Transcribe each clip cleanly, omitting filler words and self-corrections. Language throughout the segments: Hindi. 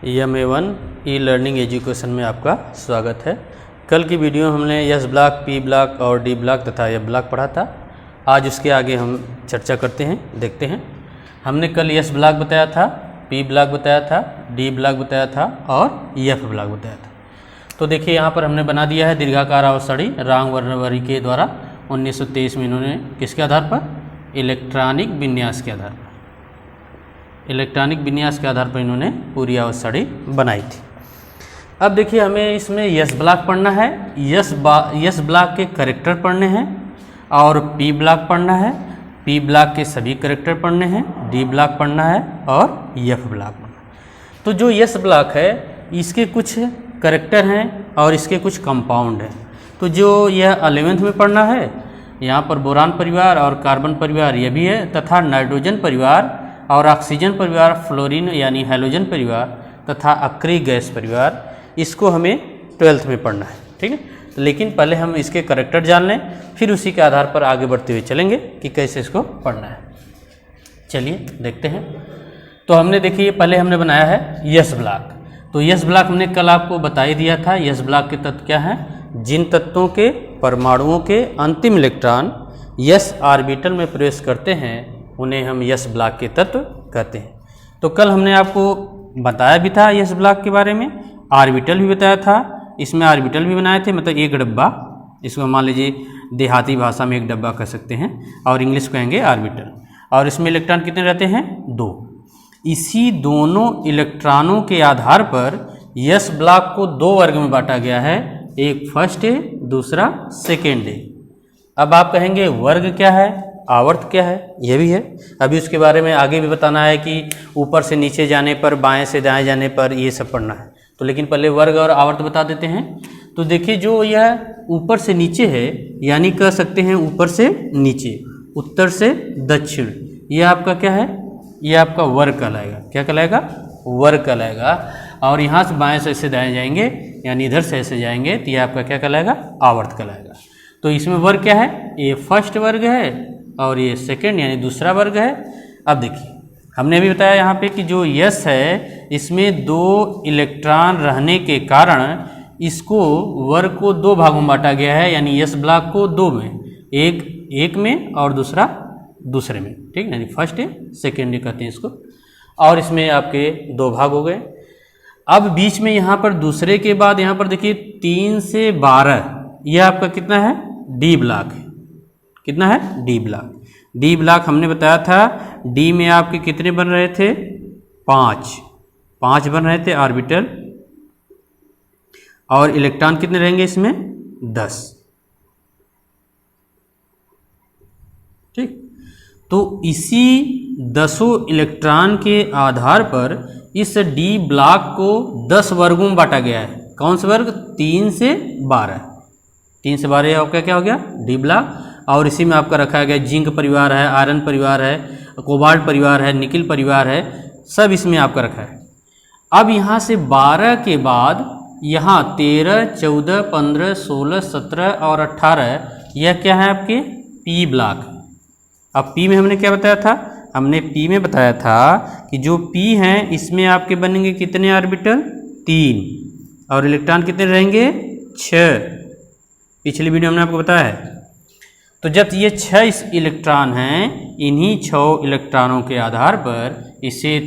EMA1 ई लर्निंग एजुकेशन में आपका स्वागत है। कल की वीडियो हमने एस ब्लॉक, पी ब्लॉक और डी ब्लॉक तथा एफ ब्लॉक पढ़ा था। आज उसके आगे हम चर्चा करते हैं, देखते हैं। हमने कल एस ब्लॉक बताया था, पी ब्लॉक बताया था, डी ब्लॉक बताया था और एफ ब्लॉक बताया था। तो देखिए यहाँ पर हमने बना दिया है दीर्घाकार आवर्तसारणी रांग वर्नवरी के द्वारा 1923 में इन्होंने किसके आधार पर, इलेक्ट्रॉनिक विन्यास के आधार पर, इलेक्ट्रॉनिक विन्यास के आधार पर इन्होंने पूरी आवर्तसारणी बनाई थी। अब देखिए हमें इसमें यस ब्लॉक पढ़ना है, यस ब्लॉक के कैरेक्टर पढ़ने हैं और पी ब्लॉक पढ़ना है, पी ब्लॉक के सभी कैरेक्टर पढ़ने हैं, डी ब्लॉक पढ़ना है और एफ ब्लॉक पढ़ना है। तो जो यस ब्लॉक है इसके कुछ कैरेक्टर हैं और इसके कुछ कंपाउंड हैं। तो जो यह 11th में पढ़ना है, यहाँ पर बोरान परिवार और कार्बन परिवार यह भी है तथा नाइट्रोजन परिवार और ऑक्सीजन परिवार, फ्लोरीन यानी हैलोजन परिवार तथा अक्रिय गैस परिवार, इसको हमें 12th में पढ़ना है। ठीक है, तो लेकिन पहले हम इसके कैरेक्टर जान लें, फिर उसी के आधार पर आगे बढ़ते हुए चलेंगे कि कैसे इसको पढ़ना है। चलिए देखते हैं। तो हमने देखिए पहले हमने बनाया है यस ब्लॉक। तो यस ब्लॉक हमने कल आपको बता ही दिया था। यस ब्लॉक के तत्व क्या हैं? जिन तत्वों के परमाणुओं के अंतिम इलेक्ट्रॉन यस ऑर्बिटल में प्रवेश करते हैं उन्हें हम यस ब्लॉक के तत्व कहते हैं। तो कल हमने आपको बताया भी था यस ब्लॉक के बारे में, ऑर्बिटल भी बताया था। इसमें ऑर्बिटल भी बनाए थे, मतलब एक डब्बा, इसको मान लीजिए देहाती भाषा में एक डब्बा कह सकते हैं और इंग्लिश कहेंगे ऑर्बिटल। और इसमें इलेक्ट्रॉन कितने रहते हैं? 2। इसी दोनों इलेक्ट्रॉनों के आधार पर यस ब्लॉक को 2 वर्ग में बांटा गया है, एक फर्स्ट है, दूसरा सेकेंड है। अब आप कहेंगे वर्ग क्या है, आवर्त क्या है? यह भी है। अभी उसके बारे में आगे भी बताना है कि ऊपर से नीचे जाने पर, बाएं से दाएं जाने पर, ये सब पढ़ना है। तो लेकिन पहले वर्ग और आवर्त बता देते हैं। तो देखिए जो यह ऊपर से नीचे है, यानी कह सकते हैं ऊपर से नीचे, उत्तर से दक्षिण, यह आपका क्या है? यह आपका वर्ग कहलाएगा। क्या कहलाएगा? वर्ग कहलाएगा। और यहाँ से बाएं से ऐसे दाएं जाएंगे, यानी इधर से ऐसे जाएंगे, तो यह आपका क्या कहलाएगा? आवर्त कहलाएगा। तो इसमें वर्ग क्या है? ये फर्स्ट वर्ग है और ये सेकेंड यानी दूसरा वर्ग है। अब देखिए हमने अभी बताया यहाँ पे कि जो यस है इसमें 2 इलेक्ट्रॉन रहने के कारण इसको वर्ग को 2 भागों में बांटा गया है, यानी यस ब्लॉक को 2 में, एक में और दूसरा दूसरे में। ठीक है, यानी फर्स्ट है, सेकेंड कहते हैं इसको। और इसमें आपके 2 भाग हो गए। अब बीच में यहाँ पर दूसरे के बाद यहाँ पर देखिए 3 से 12, यह आपका कितना है? डी ब्लॉक है। कितना है? D block. डी ब्लॉक हमने बताया था, डी में आपके कितने बन रहे थे? 5 बन रहे थे ऑर्बिटल। और इलेक्ट्रॉन कितने रहेंगे इसमें? 10। ठीक, तो इसी 10 इलेक्ट्रॉन के आधार पर इस डी ब्लॉक को 10 वर्गों में बांटा गया है। कौन से वर्ग? 3 से 12। 3 से 12 आपका क्या हो गया? D block. और इसी में आपका रखा गया जिंक परिवार है, आयरन परिवार है, कोबाल्ट परिवार है, निकिल परिवार है, सब इसमें आपका रखा है। अब यहाँ से 12 के बाद यहाँ 13, 14, 15, 16, 17 और 18, यह क्या है? आपके पी ब्लॉक। अब पी में हमने क्या बताया था? हमने पी में बताया था कि जो पी हैं इसमें आपके बनेंगे कितने ऑर्बिटल? 3। और इलेक्ट्रॉन कितने रहेंगे? 6। पिछली वीडियो हमने आपको बताया है। तो जब ये 6 इलेक्ट्रॉन हैं, इन्हीं 6 इलेक्ट्रॉनों के आधार पर इसे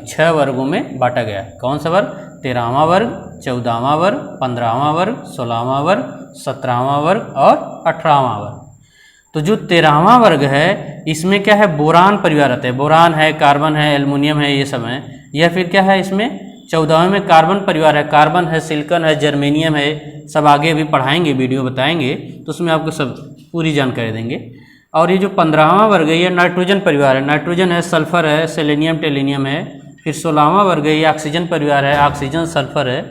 6 वर्गों में बांटा गया है। कौन सा वर्ग? 13वां वर्ग, 14वां वर्ग, 15वां वर्ग, 16वां वर्ग, 17वां वर्ग और 18वां वर्ग। तो जो 13वां वर्ग है इसमें क्या है? बोरान परिवार आता है। बोरान है, कार्बन है, एल्युमिनियम है, ये सब है। यह फिर क्या है? इसमें 14वें में कार्बन परिवार है। कार्बन है, सिलिकॉन है, जर्मेनियम है, सब आगे भी पढ़ाएंगे, वीडियो बताएंगे, तो उसमें आपको सब पूरी जानकारी देंगे। और ये जो 15वां वर्ग है ये नाइट्रोजन परिवार है। नाइट्रोजन है, सल्फर है, सेलेनियम, टेलेनियम है। फिर 16वां वर्ग है, ये ऑक्सीजन परिवार है, ऑक्सीजन, सल्फर है।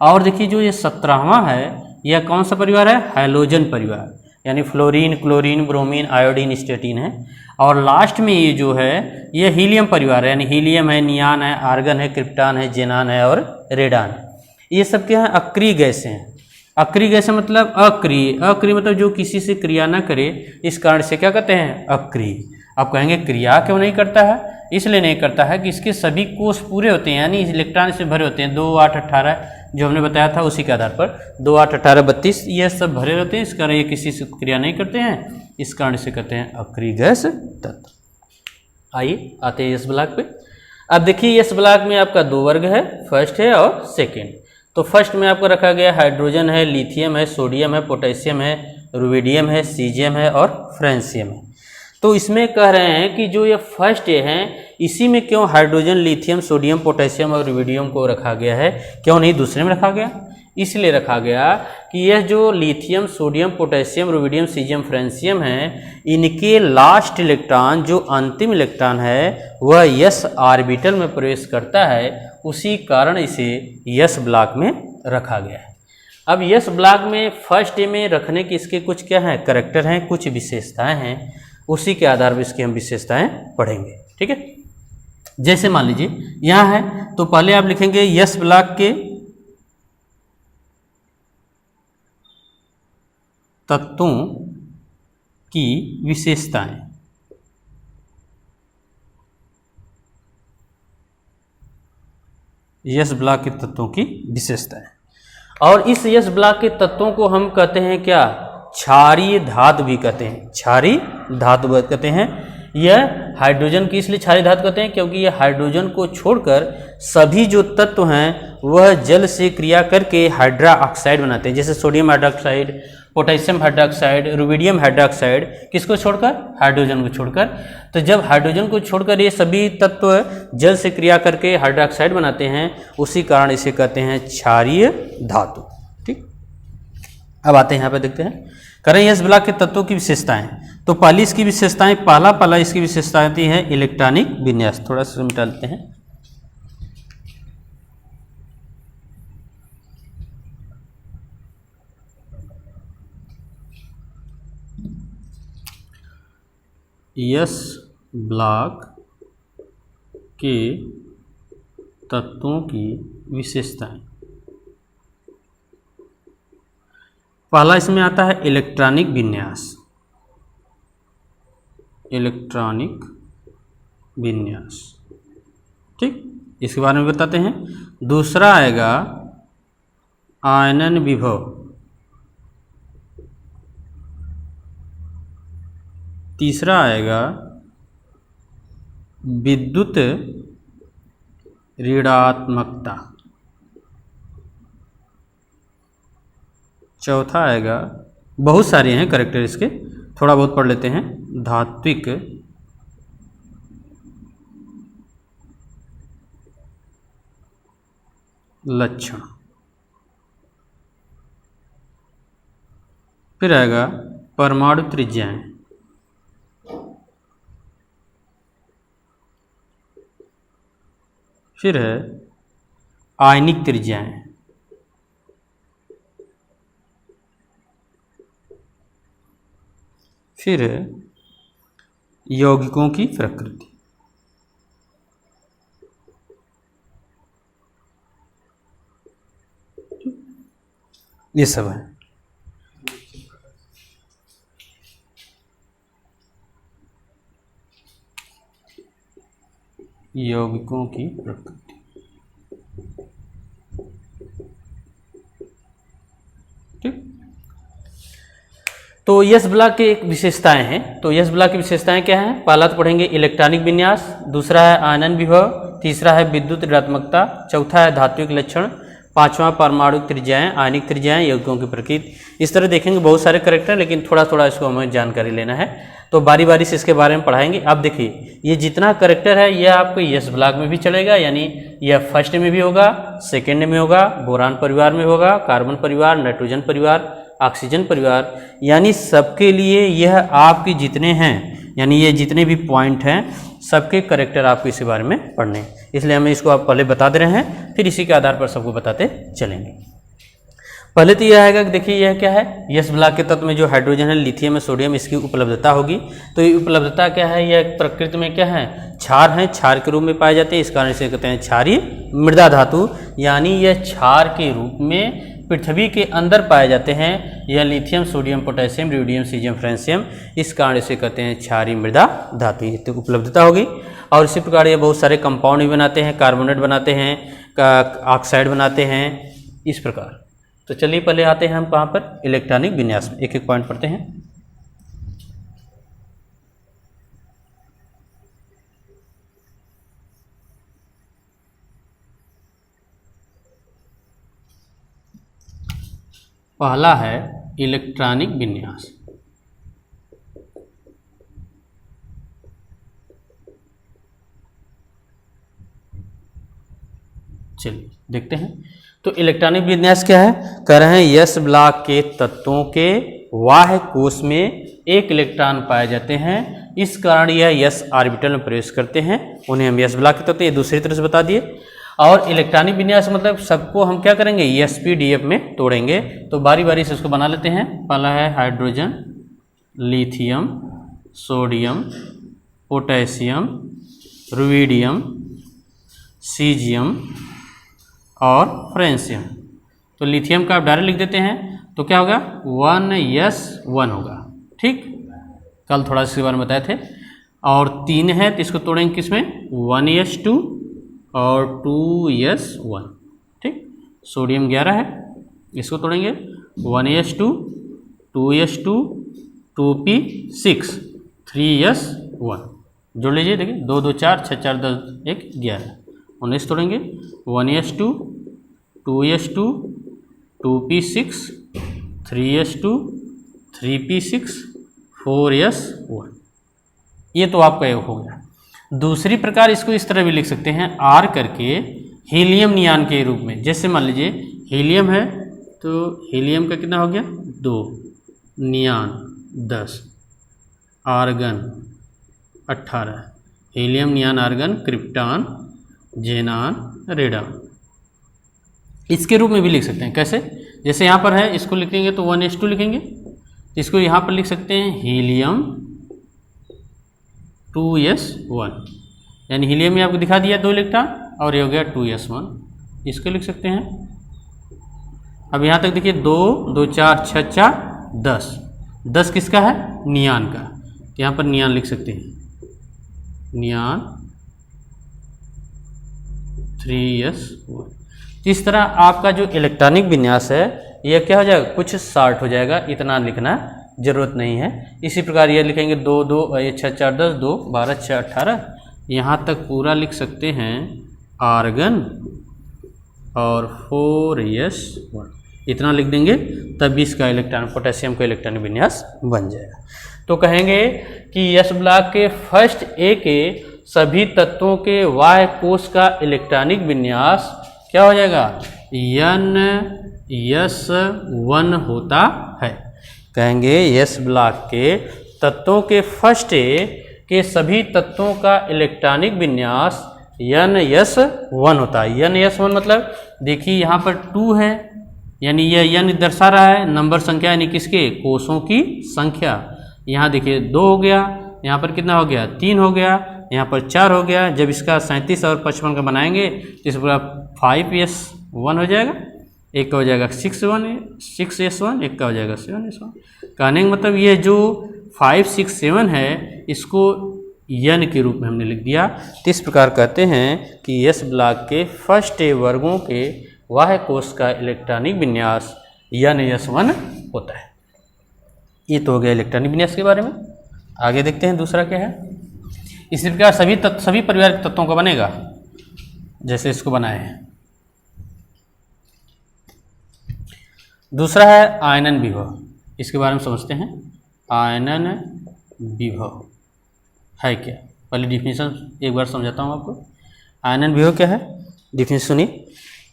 और देखिए जो ये 17वां है यह कौन सा परिवार है? हैलोजन परिवार, यानी fluorine, chlorine, bromine, iodine, statin है। और लास्ट में ये जो है ये हीलियम परिवार है, यानी हीलियम है, नियान है, आर्गन है, क्रिप्टॉन है, जेनान है और रेडान है। ये सब क्या है? अक्रिय गैसें हैं। अक्रिय गैसें मतलब अक्रिय, अक्रिय मतलब जो किसी से क्रिया ना करे, इस कारण से क्या कहते हैं? अक्रिय। आप कहेंगे क्रिया क्यों नहीं करता है? इसलिए नहीं करता है कि इसके सभी कोष पूरे होते हैं, यानी इलेक्ट्रॉन से भरे होते हैं। 2, 8, 18 जो हमने बताया था उसी के आधार पर 2, 8, 18, 32 ये सब भरे होते हैं। इस कारण ये किसी से क्रिया नहीं करते हैं, इस कारण इसे कहते हैं अक्रिय गैस तत्व। आइए आते हैं एस ब्लॉक पे। अब देखिए एस ब्लॉक में आपका 2 वर्ग है, फर्स्ट है और सेकेंड। तो फर्स्ट में आपको रखा गया हाइड्रोजन है, लिथियम है, सोडियम है, पोटेशियम है, रुबिडियम है, सीजियम है और फ्रांसियम है। तो इसमें कह रहे हैं कि जो ये फर्स्ट हैं इसी में क्यों हाइड्रोजन, लिथियम, सोडियम, पोटेशियम और रुबिडियम को रखा गया है, क्यों नहीं दूसरे में रखा गया? इसलिए रखा गया कि यह जो lithium, sodium, potassium, rubidium, caesium, francium है, इनके लास्ट इलेक्ट्रॉन जो अंतिम इलेक्ट्रॉन है वह यस ऑर्बिटल में प्रवेश करता है, उसी कारण इसे यस ब्लॉक में रखा गया है। अब यस ब्लॉक में फर्स्ट में रखने की इसके कुछ क्या है, करैक्टर हैं, कुछ विशेषताएं हैं, उसी के आधार पर इसकी हम विशेषताएं पढ़ेंगे। ठीक है, जैसे मान लीजिए यहाँ है तो पहले आप लिखेंगे यस ब्लॉक के तत्वों की विशेषताएं। यस ब्लॉक के तत्वों की विशेषताएं, और इस यस ब्लॉक के तत्वों को हम कहते हैं क्या, क्षारीय धातु भी कहते हैं। क्षारीय धातु कहते हैं। यह हाइड्रोजन की इसलिए क्षारीय धातु कहते हैं क्योंकि यह हाइड्रोजन को छोड़कर सभी जो तत्व हैं वह जल से क्रिया करके हाइड्रा ऑक्साइड बनाते हैं। जैसे sodium hydroxide, potassium hydroxide, rubidium hydroxide, किसको छोड़कर, हाइड्रोजन को छोड़कर। तो जब हाइड्रोजन को छोड़कर ये सभी तत्व जल से क्रिया करके हाइड्रोक्साइड बनाते हैं, उसी कारण इसे कहते हैं क्षारीय धातु। ठीक, अब आते हैं यहाँ पे देखते हैं, करें यस ब्लॉक के तत्वों की विशेषताएं। तो पहली इसकी विशेषताएं, पहला इसकी विशेषता आती है इलेक्ट्रॉनिक विन्यास। थोड़ा सा मिटा लेते हैं। यस ब्लॉक के तत्वों की विशेषताएं, पहला इसमें आता है इलेक्ट्रॉनिक विन्यास। इलेक्ट्रॉनिक विन्यास, ठीक, इसके बारे में बताते हैं। दूसरा आएगा आयनन विभव। तीसरा आएगा विद्युत ऋणात्मकता। चौथा आएगा, बहुत सारे हैं कैरेक्टर इसके, थोड़ा बहुत पढ़ लेते हैं, धात्विक लक्षण। फिर आएगा परमाणु त्रिज्याएं। फिर है आयनिक त्रिज्याएं। फिर है यौगिकों की प्रकृति। ये सब है। यौगिकों की प्रकृति, ठीक। तो यस ब्लॉक की एक विशेषताएं हैं। तो यस ब्लॉक की विशेषताएं क्या हैं? पहला तो पढ़ेंगे इलेक्ट्रॉनिक विन्यास, दूसरा है आयनन विभव, तीसरा है विद्युत ऋणात्मकता, चौथा है धात्विक लक्षण, पांचवा परमाणु त्रिज्याएं, आयनिक त्रिज्याएं, यौगिकों की प्रकृति। इस तरह देखेंगे बहुत सारे कैरेक्टर, लेकिन थोड़ा थोड़ा इसको हमें जानकारी लेना है, तो बारी बारी से इसके बारे में पढ़ाएंगे। अब देखिए ये जितना कैरेक्टर है यह आपको यस ब्लॉक में भी चलेगा, यानी यह फर्स्ट में भी होगा, सेकेंड में होगा, बोरान परिवार में होगा, कार्बन परिवार, नाइट्रोजन परिवार, ऑक्सीजन परिवार, यानी सबके लिए यह आपके जितने हैं, यानी ये जितने भी पॉइंट हैं सबके कैरेक्टर आपको इसी बारे में पढ़ने हैं। इसलिए हमें इसको आप पहले बता दे रहे हैं, फिर इसी के आधार पर सबको बताते चलेंगे। पहले तो यह आएगा कि देखिए यह क्या है, यस ब्लॉक के तत्व में जो हाइड्रोजन है, लिथियम है, सोडियम, इसकी उपलब्धता होगी। तो ये उपलब्धता क्या है, यह प्रकृति में क्या है, क्षार है, क्षार के रूप में पाए जाते हैं, इस कारण इसे कहते हैं क्षारीय मृदा धातु, यानी यह क्षार के रूप में पृथ्वी के अंदर पाए जाते हैं। यह lithium, sodium, potassium, rubidium, caesium, francium, इस कारण इसे कहते हैं क्षारीय मृदा धातु। ये तो उपलब्धता होगी। और इसी प्रकार ये बहुत सारे कंपाउंड भी बनाते हैं, कार्बोनेट बनाते हैं, ऑक्साइड बनाते हैं, इस प्रकार। तो चलिए पहले आते हैं हम कहाँ पर, इलेक्ट्रॉनिक विन्यास में। एक एक पॉइंट पढ़ते हैं। पहला है इलेक्ट्रॉनिक विन्यास। चलिए देखते हैं। तो इलेक्ट्रॉनिक विन्यास क्या है, कह रहे हैं यस ब्लॉक के तत्वों के बाह्य कोश में एक इलेक्ट्रॉन पाए जाते हैं, इस कारण यह यस ऑर्बिटल में प्रवेश करते हैं, उन्हें हम यस ब्लॉक के तत्व, ये दूसरी तरह से बता दिए। और इलेक्ट्रॉनिक विन्यास मतलब सबको हम क्या करेंगे, sp-df में तोड़ेंगे। तो बारी बारी से इसको बना लेते हैं। पहला है hydrogen, lithium, sodium, potassium, rubidium, caesium और फ्रांसियम। तो लिथियम का आप डायरेक्ट लिख देते हैं, तो क्या होगा 1s1 होगा। ठीक, कल थोड़ा सा इसके बारे में बताए थे। और 3 है तो इसको तोड़ेंगे किसमें, 1s2 और 2s1। ठीक, सोडियम 11 है, इसको तोड़ेंगे 1s2, 2s2, 2p6, 3s1। जोड़ लीजिए, देखिए 2 2 4 6 4 10 1 11। 19 तोड़ेंगे 1s2, 2s2, 2p6, 3s2, 3p6, 4s1। ये तो आपका हो गया। दूसरी प्रकार इसको इस तरह भी लिख सकते हैं, R करके हीलियम नियान के रूप में। जैसे मान लीजिए हीलियम है तो हीलियम का कितना हो गया 2, नियान 10, argon 18, helium नियान argon, krypton, जेनान, radon. इसके रूप में भी लिख सकते हैं। कैसे, जैसे यहाँ पर है इसको लिखेंगे तो 1s2 लिखेंगे, इसको यहाँ पर लिख सकते हैं हीलियम 2s1, यानी हीलियम में आपको दिखा दिया 2 इलेक्ट्रॉन, और ये हो गया 2s1, इसको लिख सकते हैं। अब यहाँ तक देखिए 2 2 4 6 4 10, 10 किसका है, नियान का, तो यहाँ पर नियान लिख सकते हैं, नियान 3s1। इस तरह आपका जो इलेक्ट्रॉनिक विन्यास है यह क्या हो जाएगा, कुछ शॉर्ट हो जाएगा, इतना लिखना जरूरत नहीं है। इसी प्रकार ये लिखेंगे 2 2 ये 6 4 10 2 12 6 18, यहाँ तक पूरा लिख सकते हैं आर्गन और 4s1, इतना लिख देंगे तब इसका इलेक्ट्रॉन, पोटेशियम का इलेक्ट्रॉनिक विन्यास बन जाएगा। तो कहेंगे कि यस ब्लॉक के फर्स्ट ए के सभी तत्वों के बाह्य कोश का इलेक्ट्रॉनिक विन्यास क्या हो जाएगा, NS1 होता है। कहेंगे यस ब्लॉक के तत्वों के फर्स्ट ए के सभी तत्वों का इलेक्ट्रॉनिक विन्यास NS1 होता है। NS1 मतलब देखिए यहाँ पर 2 है, यानी यह N दर्शा रहा है नंबर संख्या, यानी किसके, कोषों की संख्या। यहाँ देखिए 2 हो गया, यहाँ पर कितना हो गया 3 हो गया, यहाँ पर 4 हो गया। जब इसका 37 और 55 का बनाएंगे तो इस पूरा 5s1 हो जाएगा, एक का हो जाएगा 6s1, एक का हो जाएगा 7s1। कहने का मतलब ये जो 5 6 7 है इसको N के रूप में हमने लिख दिया। तो इस प्रकार कहते हैं कि यस ब्लॉक के फर्स्ट ए वर्गों के बाह्य कोश का इलेक्ट्रॉनिक विन्यास NS1 होता है। ये तो हो गया इलेक्ट्रॉनिक विन्यास के बारे में। आगे देखते हैं दूसरा क्या है। इसी प्रकार सभी परिवार के तत्वों का बनेगा, जैसे इसको बनाए हैं। दूसरा है आयनन विभव, इसके बारे में समझते हैं। आयनन विभव है क्या, पहले डिफिनीशन एक बार समझाता हूँ आपको। आयनन विभव क्या है, डिफिनीशन सुनिए।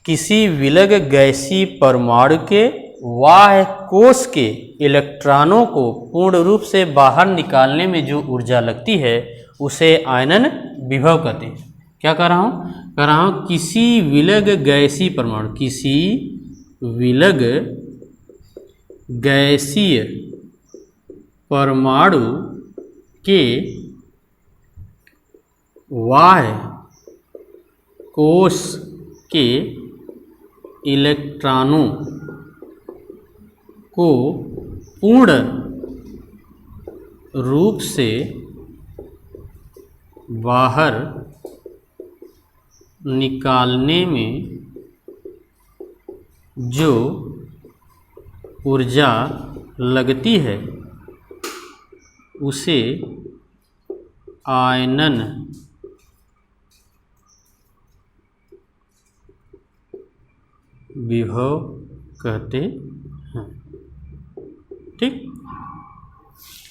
किसी विलग गैसीय परमाणु के बाह्य कोश के इलेक्ट्रॉनों को पूर्ण रूप से बाहर निकालने में जो ऊर्जा लगती है उसे आयनन विभव कहते हैं। क्या कह रहा हूँ, किसी विलग गैसीय परमाणु, किसी विलग गैसीय परमाणु के बाह्य कोश के इलेक्ट्रॉनों को पूर्ण रूप से बाहर निकालने में जो ऊर्जा लगती है उसे आयनन विभव कहते हैं। ठीक,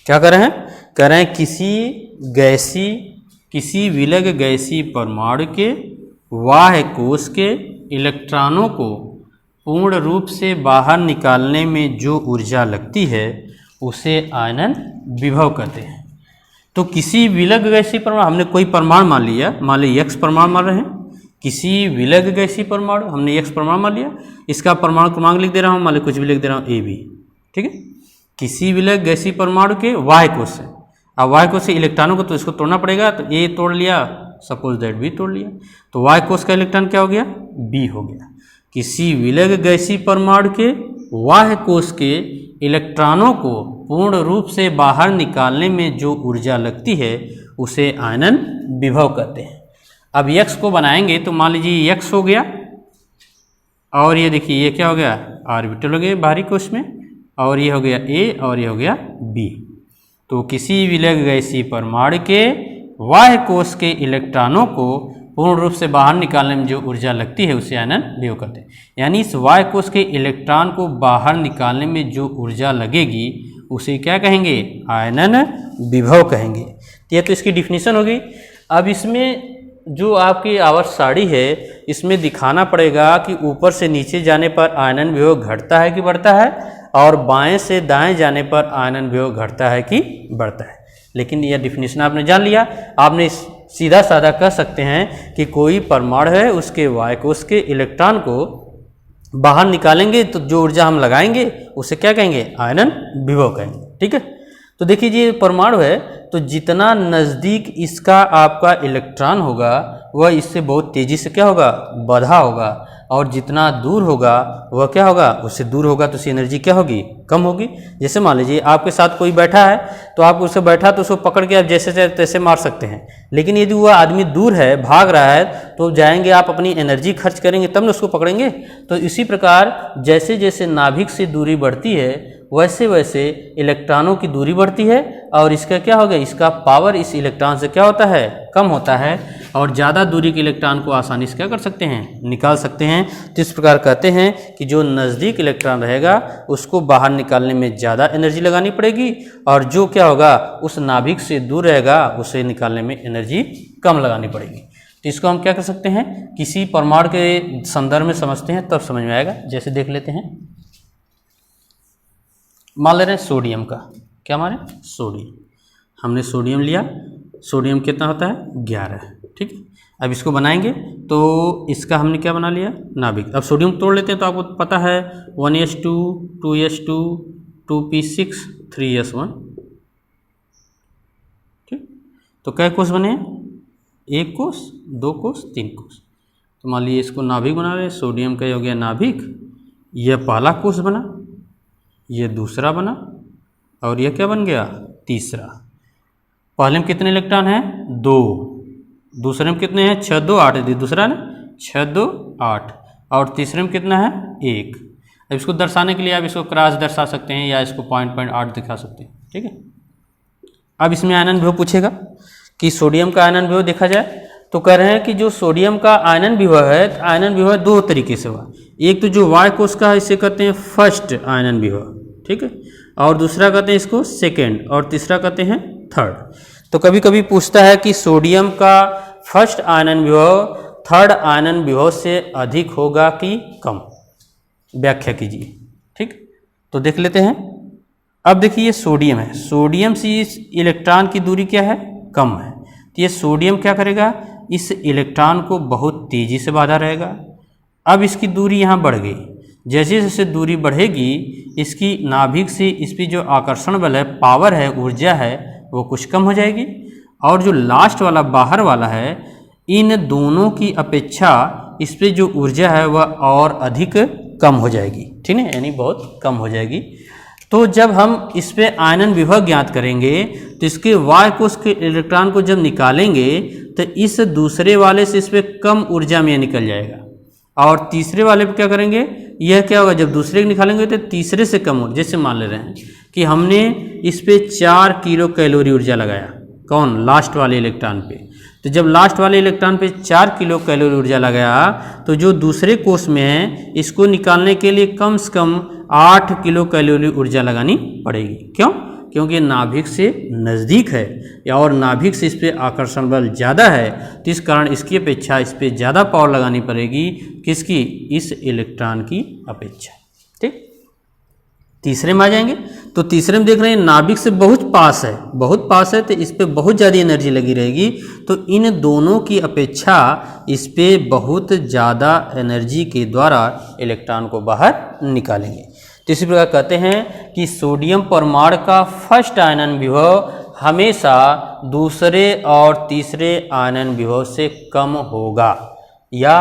क्या कर रहे हैं? कह रहे हैं किसी विलग गैसीय परमाणु के बाह्य कोश के इलेक्ट्रॉनों को पूर्ण रूप से बाहर निकालने में जो ऊर्जा लगती है उसे आयनन विभव कहते हैं। तो किसी विलग गैसीय परमाणु, हमने कोई परमाणु मान लिया, मान लिया x परमाणु मान रहे हैं, किसी विलग गैसीय परमाणु हमने x परमाणु मान लिया, इसका परमाणु क्रमांक लिख दे रहा हूँ, मान लीजिए कुछ भी लिख दे रहा हूँ AB। ठीक है, किसी विलग गैसीय परमाणु के बाह्य कोश से, अब बाह्य कोश से इलेक्ट्रॉनों को तो इसको तोड़ना पड़ेगा, तो A तोड़ लिया, सपोज दैट B तोड़ लिया, तो बाह्य कोश का इलेक्ट्रॉन क्या हो गया? B हो गया। किसी विलग गैसीय परमाणु के बाह्य कोश के इलेक्ट्रॉनों को पूर्ण रूप से बाहर निकालने में जो ऊर्जा लगती है उसे आयनन विभव कहते हैं। अब x को बनाएंगे तो मान लीजिए x हो गया, और ये देखिए ये क्या हो गया? ऑर्बिटल हो गया बाहरी कोश में, और ये हो गया A और ये हो गया B। तो किसी विलग गैसीय परमाणु के बाह्य कोश के इलेक्ट्रॉनों को पूर्ण रूप से बाहर निकालने में जो ऊर्जा लगती है उसे आयनन विभव कहते हैं। यानी इस बाह्य कोश के इलेक्ट्रॉन को बाहर निकालने में जो ऊर्जा लगेगी उसे क्या कहेंगे? आयनन विभव कहेंगे। तो ये तो इसकी डिफिनीशन होगी। अब इसमें जो आपकी आवर्त सारणी है इसमें दिखाना पड़ेगा कि ऊपर से नीचे जाने पर आयनन विभव घटता है कि बढ़ता है, और बाएं से दाएं जाने पर आयनन विभव घटता है कि बढ़ता है। लेकिन यह डिफिनीशन आपने जान लिया, आपने सीधा साधा कह सकते हैं कि कोई परमाणु है, उसके बाह्य कोश के इलेक्ट्रॉन को बाहर निकालेंगे तो जो ऊर्जा हम लगाएंगे उसे क्या कहेंगे? आयनन विभव कहेंगे। ठीक है, तो देखिए ये परमाणु है, तो जितना नज़दीक इसका आपका इलेक्ट्रॉन होगा वह इससे बहुत तेज़ी से क्या होगा? बढ़ा होगा, और जितना दूर होगा वह क्या होगा? उससे दूर होगा, तो उसकी एनर्जी क्या होगी? कम होगी। जैसे मान लीजिए आपके साथ कोई बैठा है, तो आप उससे बैठा तो उसको पकड़ के आप जैसे चाहे तैसे मार सकते हैं, लेकिन यदि वह आदमी दूर है, भाग रहा है, तो जाएंगे आप अपनी एनर्जी खर्च करेंगे तब न उसको पकड़ेंगे। तो इसी प्रकार जैसे जैसे नाभिक से दूरी बढ़ती है वैसे वैसे इलेक्ट्रॉनों की दूरी बढ़ती है, और इसका क्या होगा? इसका पावर इस इलेक्ट्रॉन से क्या होता है? कम होता है, और ज़्यादा दूरी के इलेक्ट्रॉन को आसानी से क्या कर सकते हैं? निकाल सकते हैं। तो इस प्रकार कहते हैं कि जो नज़दीक इलेक्ट्रॉन रहेगा उसको बाहर निकालने में ज़्यादा एनर्जी लगानी पड़ेगी, और जो क्या होगा उस नाभिक से दूर रहेगा उसे निकालने में एनर्जी कम लगानी पड़ेगी। तो इसको हम क्या कर सकते हैं? किसी परमाणु के संदर्भ में समझते हैं तब समझ में आएगा। जैसे देख लेते हैं, मान ले रहे हैं सोडियम का, क्या माने? सोडियम। हमने सोडियम लिया, सोडियम कितना होता है? 11। ठीक है, अब इसको बनाएंगे तो इसका हमने क्या बना लिया? नाभिक। अब सोडियम तोड़ लेते हैं तो आपको पता है 1s2 2s2 2p6 3s1। ठीक, तो कै कोष बने? 1 कोष, 2 कोष, 3 कोष। तो मान लीजिए इसको नाभिक बना रहे हैं, सोडियम का हो गया नाभिक, यह पहला कोष बना, ये दूसरा बना, और यह क्या बन गया? तीसरा। पहले में कितने इलेक्ट्रॉन हैं? 2। दूसरे में कितने हैं? 6 2 8। दूसरा ना 6 2 8, और तीसरे में कितना है? 1। अब इसको दर्शाने के लिए आप इसको क्रॉस दर्शा सकते हैं, या इसको पॉइंट 8 दिखा सकते हैं। ठीक है, अब इसमें आयनन विभव पूछेगा कि सोडियम का आयनन विभव देखा जाए, तो कह रहे हैं कि जो सोडियम का आयनन विभव है, तो आयनन विभव 2 तरीके से हुआ। एक तो जो बाह्य कोश का है इसे कहते हैं फर्स्ट आयनन विभव, ठीक है, और दूसरा कहते हैं इसको सेकेंड, और तीसरा कहते हैं थर्ड। तो कभी कभी पूछता है कि सोडियम का फर्स्ट आयनन विभव थर्ड आयनन विभव से अधिक होगा कि कम, व्याख्या कीजिए। ठीक, तो देख लेते हैं। अब देखिए ये सोडियम है, सोडियम से इस इलेक्ट्रॉन की दूरी क्या है? कम है। तो ये सोडियम क्या करेगा? इस इलेक्ट्रॉन को बहुत तेज़ी से बांधा रहेगा। अब इसकी दूरी यहाँ बढ़ गई, जैसे जैसे दूरी बढ़ेगी इसकी नाभिक से इस पर जो आकर्षण बल है, पावर है, ऊर्जा है, वो कुछ कम हो जाएगी। और जो लास्ट वाला बाहर वाला है, इन दोनों की अपेक्षा इस पर जो ऊर्जा है वह और अधिक कम हो जाएगी। ठीक है, यानी बहुत कम हो जाएगी। तो जब हम इस पे आयनन विभव ज्ञात करेंगे तो इसके y कोश के इलेक्ट्रॉन को जब निकालेंगे तो इस दूसरे वाले से इस पे कम ऊर्जा में निकल जाएगा, और तीसरे वाले पे क्या करेंगे, यह क्या होगा, जब दूसरे को निकालेंगे तो तीसरे से कम ऊर्जा। जैसे मान ले रहे हैं कि हमने इस पे 4 किलो कैलोरी ऊर्जा लगाया, कौन, लास्ट वाले इलेक्ट्रॉन पे। तो जब लास्ट वाले इलेक्ट्रॉन पे 4 किलो कैलोरी ऊर्जा लगाया तो जो दूसरे कोष में है इसको निकालने के लिए कम से कम 8 किलो कैलोरी ऊर्जा लगानी पड़ेगी। क्यों? क्योंकि नाभिक से नज़दीक है या और नाभिक से इस पर आकर्षण बल ज़्यादा है, तो इस कारण इसकी अपेक्षा इस पर ज़्यादा पावर लगानी पड़ेगी। किसकी? इस इलेक्ट्रॉन की अपेक्षा। ठीक, तीसरे में आ जाएंगे तो तीसरे में देख रहे हैं नाभिक से बहुत पास है, बहुत पास है, तो इस पर बहुत ज़्यादा एनर्जी लगी रहेगी। तो इन दोनों की अपेक्षा इस पर बहुत ज़्यादा एनर्जी के द्वारा इलेक्ट्रॉन को बाहर निकालेंगे। तो इसी प्रकार कहते हैं कि सोडियम परमाणु का फर्स्ट आयनन विभव हमेशा दूसरे और तीसरे आयनन विभव से कम होगा, या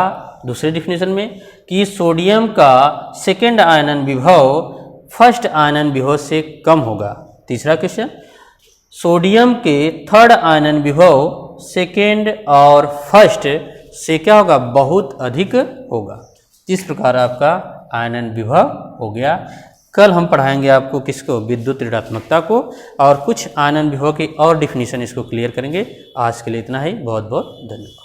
दूसरे डिफिनेशन में कि सोडियम का सेकेंड आयनन विभव फर्स्ट आयनन विभव से कम होगा। तीसरा क्वेश्चन, सोडियम के थर्ड आयनन विभव सेकेंड और फर्स्ट से क्या होगा, बहुत अधिक होगा। इस प्रकार आपका आयनन विभव हो गया। कल हम पढ़ाएंगे आपको किसको, विद्युत ऋणात्मकता को, और कुछ आयनन विभव की और डिफिनीशन इसको क्लियर करेंगे। आज के लिए इतना ही, बहुत बहुत धन्यवाद।